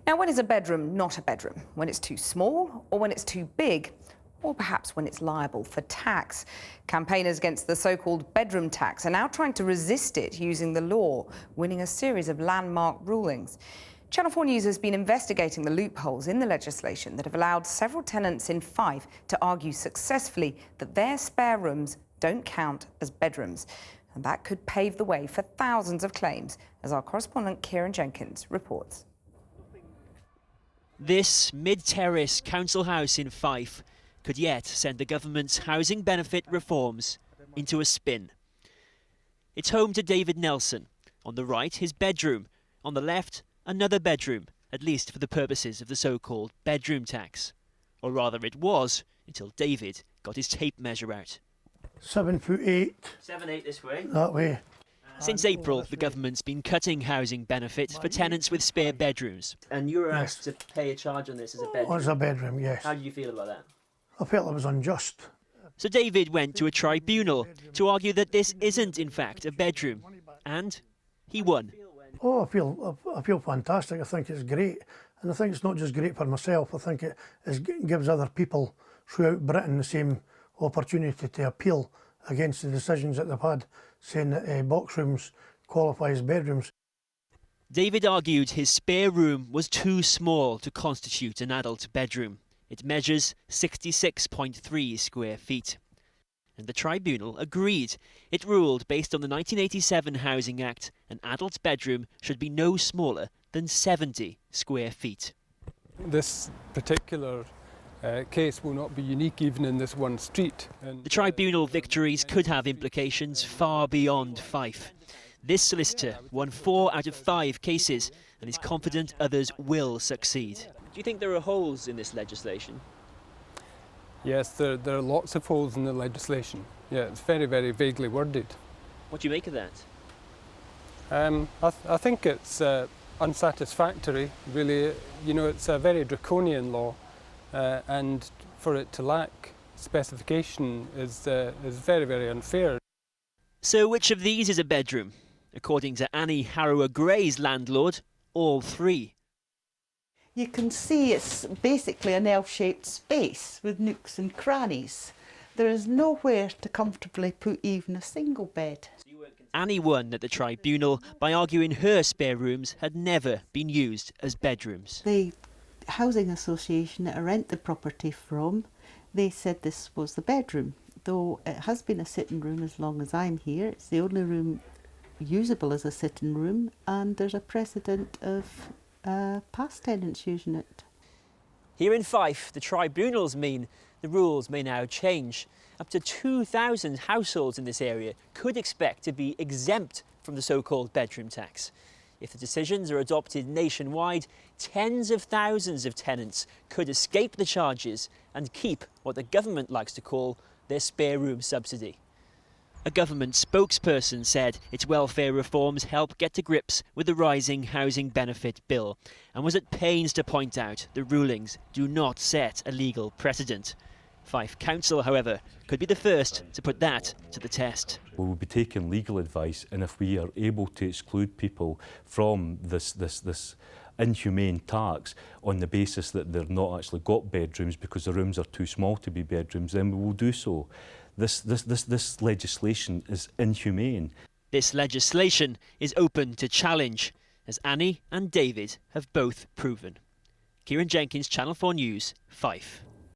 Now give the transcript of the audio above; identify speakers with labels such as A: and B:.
A: Now, when is a bedroom not a bedroom? When it's too small or when it's too big? Or perhaps when it's liable for tax. Campaigners against the so-called bedroom tax are now trying to resist it using the law, winning a series of landmark rulings. Channel 4 News has been investigating the loopholes in the legislation that have allowed several tenants in Fife to argue successfully that their spare rooms don't count as bedrooms. And that could pave the way for thousands of claims, as our correspondent Kieran Jenkins reports.
B: This mid-terrace council house in Fife could yet send the government's housing benefit reforms into a spin. It's home to David Nelson. On the right, his bedroom. On the left, another bedroom, at least for the purposes of the so-called bedroom tax. Or rather it was, until David got his tape measure out.
C: 7'8".
B: 7'8" this way?
C: That way.
B: Since April, the government's been cutting housing benefits for tenants with spare bedrooms. And you were asked to pay a charge on this as a bedroom?
C: As a bedroom, yes.
B: How do you feel about that?
C: I felt it was unjust.
B: So David went to a tribunal to argue that this isn't, in fact, a bedroom. And he won.
C: Oh, I feel fantastic. I think it's great. And I think it's not just great for myself. I think it gives other people throughout Britain the same opportunity to appeal against the decisions that they've had, saying that box rooms qualify as bedrooms.
B: David argued his spare room was too small to constitute an adult bedroom. It measures 66.3 square feet. And the tribunal agreed. It ruled, based on the 1987 Housing Act, an adult bedroom should be no smaller than 70 square feet.
D: This particular case will not be unique even in this one street.
B: The tribunal victories could have implications far beyond Fife. This solicitor won 4 out of 5 cases and is confident others will succeed. Do you think there are holes in this legislation?
D: Yes, there are lots of holes in the legislation. Yeah, it's very, very vaguely worded.
B: What do you make of that?
D: I think it's unsatisfactory, really. You know, it's a very draconian law, and for it to lack specification is very, very unfair.
B: So which of these is a bedroom? According to Annie Harrower-Gray's landlord, all 3.
E: You can see it's basically an L-shaped space with nooks and crannies. There is nowhere to comfortably put even a single bed.
B: Annie won at the tribunal by arguing her spare rooms had never been used as bedrooms.
E: The housing association that I rent the property from, they said this was the bedroom. Though it has been a sitting room as long as I'm here, it's the only room usable as a sitting room, and there's a precedent of past tenants using it.
B: Here in Fife, the tribunals mean the rules may now change. Up to 2,000 households in this area could expect to be exempt from the so-called bedroom tax. If the decisions are adopted nationwide, tens of thousands of tenants could escape the charges and keep what the government likes to call their spare room subsidy. A government spokesperson said its welfare reforms help get to grips with the rising housing benefit bill and was at pains to point out the rulings do not set a legal precedent. Fife Council, however, could be the first to put that to the test.
F: We will be taking legal advice, and if we are able to exclude people from this inhumane tax on the basis that they've not actually got bedrooms because the rooms are too small to be bedrooms, then we will do so. This legislation is inhumane.
B: This legislation is open to challenge, as Annie and David have both proven. Kieran Jenkins, Channel 4 News, Fife.